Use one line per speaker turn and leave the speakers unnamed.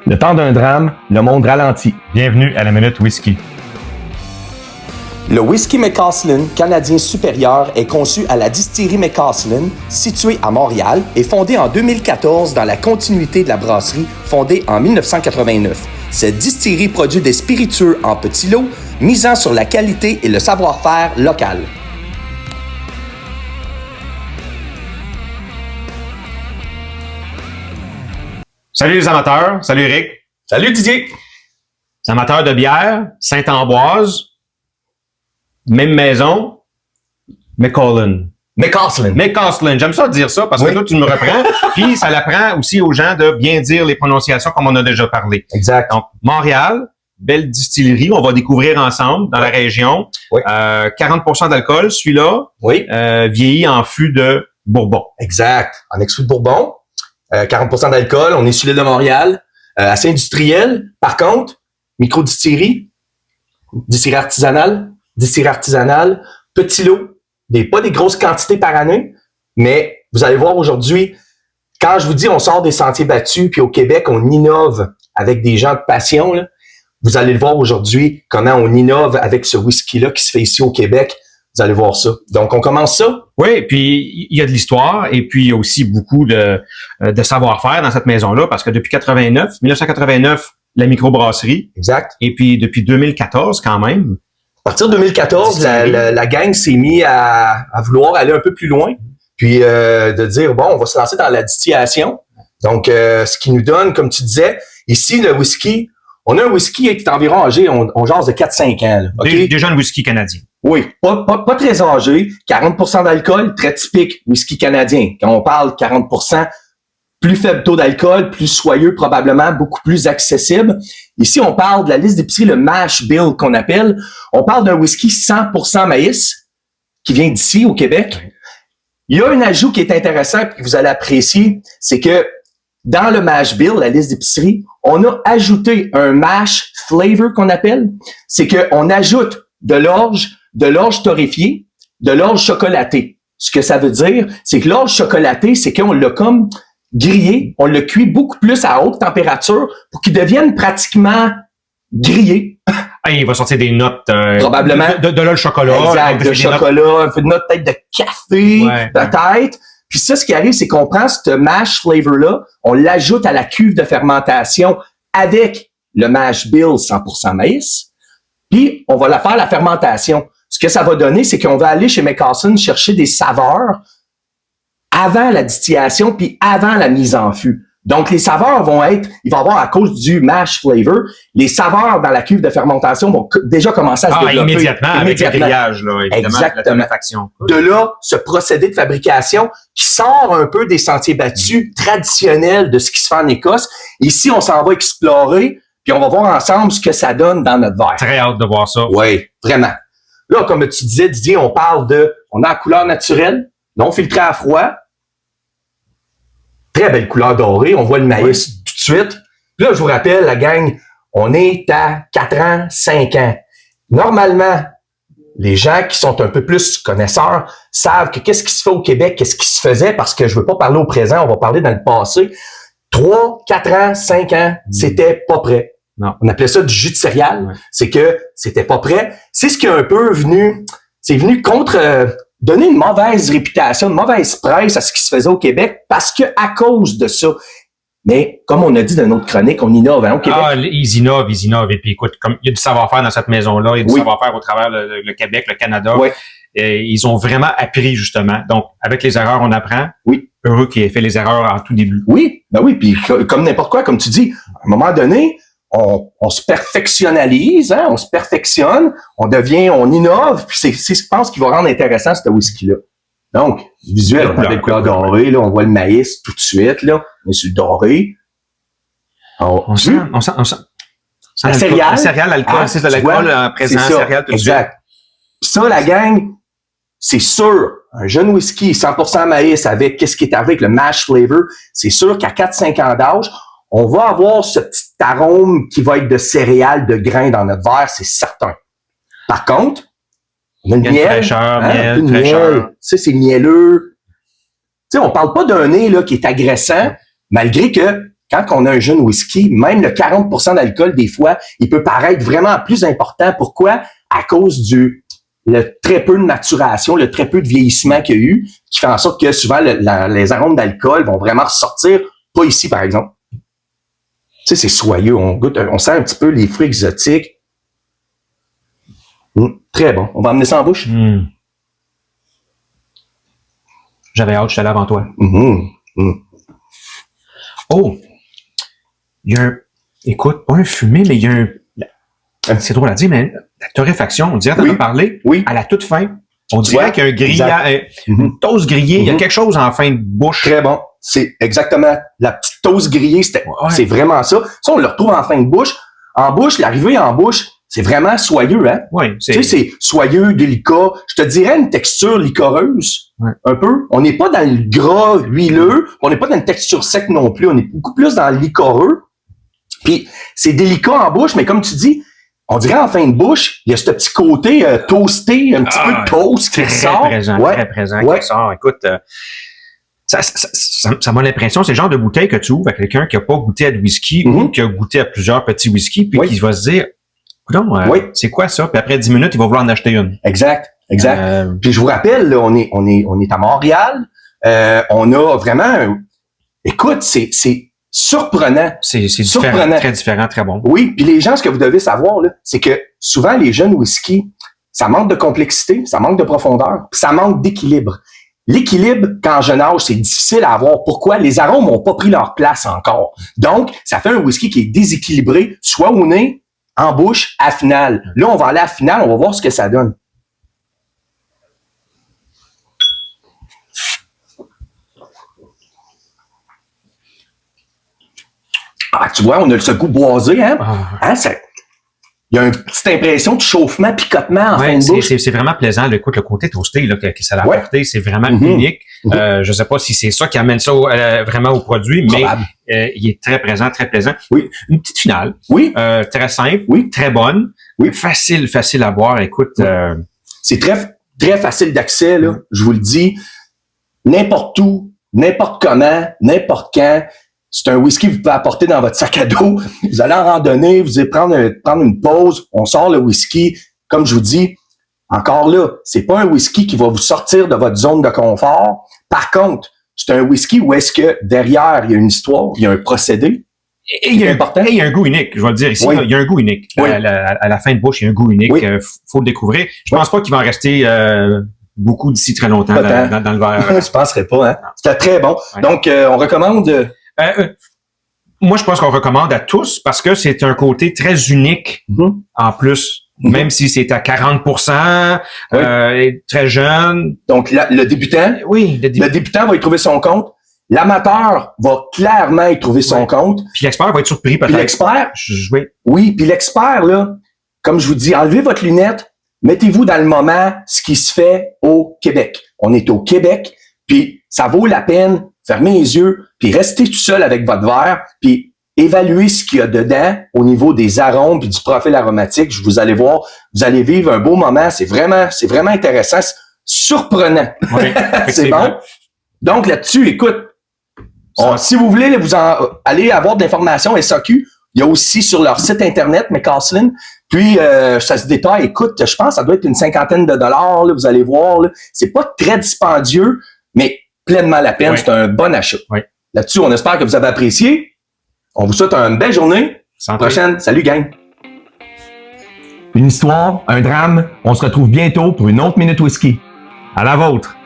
Le temps d'un drame, le monde ralentit.
Bienvenue à la Minute Whisky.
Le whisky Macallan canadien supérieur est conçu à la distillerie Macallan, située à Montréal et fondée en 2014 dans la continuité de la brasserie fondée en 1989. Cette distillerie produit des spiritueux en petits lots, misant sur la qualité et le savoir-faire local.
Salut les amateurs, salut Eric.
Salut Didier!
Les amateurs de bière, Sainte-Ambroise, même maison, Macallan.
Macallan.
J'aime ça dire ça parce que toi, tu me reprends. Puis, ça l'apprend aussi aux gens de bien dire les prononciations comme on a déjà parlé.
Exact.
Donc, Montréal, belle distillerie. On va découvrir ensemble dans la région.
Oui.
40% d'alcool, celui-là.
Oui.
Vieilli en fût de Bourbon.
Exact. En ex-fût de Bourbon. 40% d'alcool. On est sur l'île de Montréal. Assez industriel. Par contre, micro-distillerie. Distillerie artisanale. Petit lot. Pas des grosses quantités par année. Mais vous allez voir aujourd'hui, quand je vous dis on sort des sentiers battus, puis au Québec, on innove avec des gens de passion, là, vous allez le voir aujourd'hui, comment on innove avec ce whisky-là qui se fait ici au Québec. Vous allez voir ça. Donc, on commence ça.
Oui, puis il y a de l'histoire et puis il y a aussi beaucoup de savoir-faire dans cette maison-là parce que depuis 1989, la microbrasserie.
Exact.
Et puis depuis 2014 quand même.
À partir de 2014, la gang s'est mis à vouloir aller un peu plus loin, puis de dire, bon, on va se lancer dans la distillation. Donc, ce qui nous donne, comme tu disais, ici, le whisky, on a un whisky qui est environ âgé, on jase de 4-5 ans. Là, okay?
Des jeunes whisky canadiens.
Oui, pas très âgé, 40% d'alcool, très typique whisky canadien. Quand on parle 40%, plus faible taux d'alcool, plus soyeux probablement, beaucoup plus accessible. Ici, on parle de la liste d'épicerie, le mash bill qu'on appelle. On parle d'un whisky 100% maïs qui vient d'ici au Québec. Il y a un ajout qui est intéressant et que vous allez apprécier, c'est que dans le mash bill, la liste d'épicerie, on a ajouté un mash flavor qu'on appelle. C'est qu'on ajoute de l'orge torréfiée, de l'orge chocolatée. Ce que ça veut dire, c'est que l'orge chocolatée, c'est qu'on l'a comme grillé, on le cuit beaucoup plus à haute température pour qu'il devienne pratiquement grillé.
Ah, il va sortir des notes
probablement
de là le chocolat.
Exact, de chocolat, un peu de notes peut-être de café, peut-être. Puis ça, ce qui arrive, c'est qu'on prend ce mash flavor-là, on l'ajoute à la cuve de fermentation avec le mash bill 100% maïs, puis on va la faire la fermentation. Ce que ça va donner, c'est qu'on va aller chez Macallan chercher des saveurs avant la distillation puis avant la mise en fût. Donc, les saveurs il va y avoir à cause du mash flavor, les saveurs dans la cuve de fermentation vont déjà commencer à se développer.
Immédiatement, avec le grillage, là, évidemment.
Exactement. De là, ce procédé de fabrication qui sort un peu des sentiers battus traditionnels de ce qui se fait en Écosse. Ici, on s'en va explorer, puis on va voir ensemble ce que ça donne dans notre verre.
Très hâte de voir ça.
Oui, vraiment. Là, comme tu disais, Didier, on a la couleur naturelle, non filtrée à froid. Très belle couleur dorée. On voit le maïs tout de suite. Puis là, je vous rappelle, la gang, on est à 4 ans, 5 ans. Normalement, les gens qui sont un peu plus connaisseurs savent que qu'est-ce qui se fait au Québec, qu'est-ce qui se faisait, parce que je veux pas parler au présent, on va parler dans le passé. 3, 4 ans, 5 ans, c'était pas prêt.
Non.
On appelait ça du jus de céréales. Ouais. C'est que c'était pas prêt. C'est ce qui est un peu venu contre... donner une mauvaise réputation, une mauvaise presse à ce qui se faisait au Québec parce que à cause de ça. Mais comme on a dit dans notre chronique, on innove au Québec.
Ils innovent. Et puis écoute, comme il y a du savoir-faire dans cette maison-là, il y a du savoir-faire au travers le Québec, le Canada. Oui. Et ils ont vraiment appris justement. Donc, avec les erreurs, on apprend.
Oui.
Heureux qu'il ait fait les erreurs en tout début.
Oui, ben oui. Puis comme n'importe quoi, comme tu dis, à un moment donné, on se perfectionnalise, hein, on se perfectionne, on innove, puis c'est ce que je pense qui va rendre intéressant ce whisky-là. Donc, visuel, on a des couleurs dorées, là, on voit le maïs tout de suite, là, mais c'est doré.
On sent
la céréale.
La céréale, l'alcool, c'est de l'alcool présent, céréale tout de suite. Exact.
Puis ça, la gang, c'est sûr, un jeune whisky 100% maïs avec qu'est-ce qui est avec le mash flavor, c'est sûr qu'à 4-5 ans d'âge, on va avoir ce petit arôme qui va être de céréales, de grains dans notre verre, c'est certain. Par contre, on a le miel.
Fraîcheur,
miel. Tu sais, c'est mielleux. Tu sais, on parle pas d'un nez là qui est agressant, malgré que quand on a un jeune whisky, même le 40% d'alcool, des fois, il peut paraître vraiment plus important. Pourquoi? À cause le très peu de maturation, le très peu de vieillissement qu'il y a eu, qui fait en sorte que souvent, les arômes d'alcool vont vraiment ressortir. Pas ici, par exemple. Tu sais, c'est soyeux. On sent un petit peu les fruits exotiques. Très bon. On va emmener ça en bouche.
J'avais hâte, je suis allé avant toi. Oh! Il y a écoute, pas un fumé, mais il y a c'est drôle à dire, mais la torréfaction, on dirait qu'on en a parlé à la toute fin. On dirait qu'il y a un grillage, une toast grillée, il y a quelque chose en fin de bouche.
Très bon. C'est exactement la petite toast grillée, c'est vraiment ça. Ça, on le retrouve en fin de bouche. En bouche, l'arrivée en bouche, c'est vraiment soyeux, hein?
Oui,
tu sais, c'est soyeux, délicat. Je te dirais une texture liquoreuse, un peu. On n'est pas dans le gras huileux, on n'est pas dans une texture sec non plus. On est beaucoup plus dans le liquoreux. Puis, c'est délicat en bouche, mais comme tu dis, on dirait en fin de bouche, il y a ce petit côté toasté, un petit peu de toast qui ressort.
Très présent qui ressort. Écoute, ça m'a l'impression, c'est le genre de bouteille que tu ouvres à quelqu'un qui n'a pas goûté à de whisky ou qui a goûté à plusieurs petits whisky, puis qui va se dire, non, c'est quoi ça? Puis après 10 minutes, il va vouloir en acheter une.
Exact. Puis je vous rappelle, là, on est à Montréal. On a vraiment écoute, c'est surprenant.
C'est surprenant. Très différent, très bon.
Oui, puis les gens, ce que vous devez savoir, là, c'est que souvent, les jeunes whisky, ça manque de complexité, ça manque de profondeur, puis ça manque d'équilibre. L'équilibre, quand jeune âge, c'est difficile à avoir. Pourquoi? Les arômes n'ont pas pris leur place encore. Donc, ça fait un whisky qui est déséquilibré, soit au nez, en bouche, à finale. Là, on va aller à finale, on va voir ce que ça donne. Ah, tu vois, on a ce goût boisé, hein? Il y a une petite impression de chauffement, picotement en fin de bouche.
C'est vraiment plaisant. Écoute, le côté toasté là, que ça a apporté, c'est vraiment unique. Je sais pas si c'est ça qui amène ça vraiment au produit, mais il est très présent, très plaisant.
Oui.
Une petite finale.
Oui.
Très simple.
Oui.
Très bonne.
Oui.
Facile à boire. Écoute.
C'est très facile d'accès, là. Je vous le dis. N'importe où, n'importe comment, n'importe quand. C'est un whisky que vous pouvez apporter dans votre sac à dos. Vous allez en randonnée, vous allez prendre une pause, on sort le whisky. Comme je vous dis, encore là, c'est pas un whisky qui va vous sortir de votre zone de confort. Par contre, c'est un whisky où est-ce que derrière, il y a une histoire, il y a un procédé.
Et il y a un goût unique, je vais le dire ici. Il y a un goût unique. À la fin de bouche, il y a un goût unique. Faut le découvrir. Je pense pas qu'il va en rester beaucoup d'ici très longtemps dans le verre.
Je penserais pas, hein. C'était très bon. Donc, on recommande...
moi, je pense qu'on recommande à tous parce que c'est un côté très unique en plus. Même si c'est à 40%, très jeune.
Donc, le débutant, le débutant va y trouver son compte. L'amateur va clairement y trouver son compte.
Puis l'expert va être surpris peut-être.
Puis l'expert, oui, puis l'expert, là, comme je vous dis, enlevez votre lunette, mettez-vous dans le moment ce qui se fait au Québec. On est au Québec, puis ça vaut la peine. Fermez les yeux, puis restez tout seul avec votre verre, puis évaluez ce qu'il y a dedans au niveau des arômes puis du profil aromatique. Vous allez voir, vous allez vivre un beau moment. C'est vraiment intéressant, c'est surprenant.
Oui,
c'est bon. Donc là-dessus, écoute, si vous voulez aller avoir de l'information SAQ, il y a aussi sur leur site internet, McCaslin. Puis ça se détaille. Écoute, je pense que ça doit être une $50. Là, vous allez voir. Là. C'est pas très dispendieux, mais pleinement la peine. C'est un bon achat. Là-dessus, on espère que vous avez apprécié. On vous souhaite une belle journée. À la prochaine. Salut, gang.
Une histoire, un drame. On se retrouve bientôt pour une autre Minute Whisky. À la vôtre.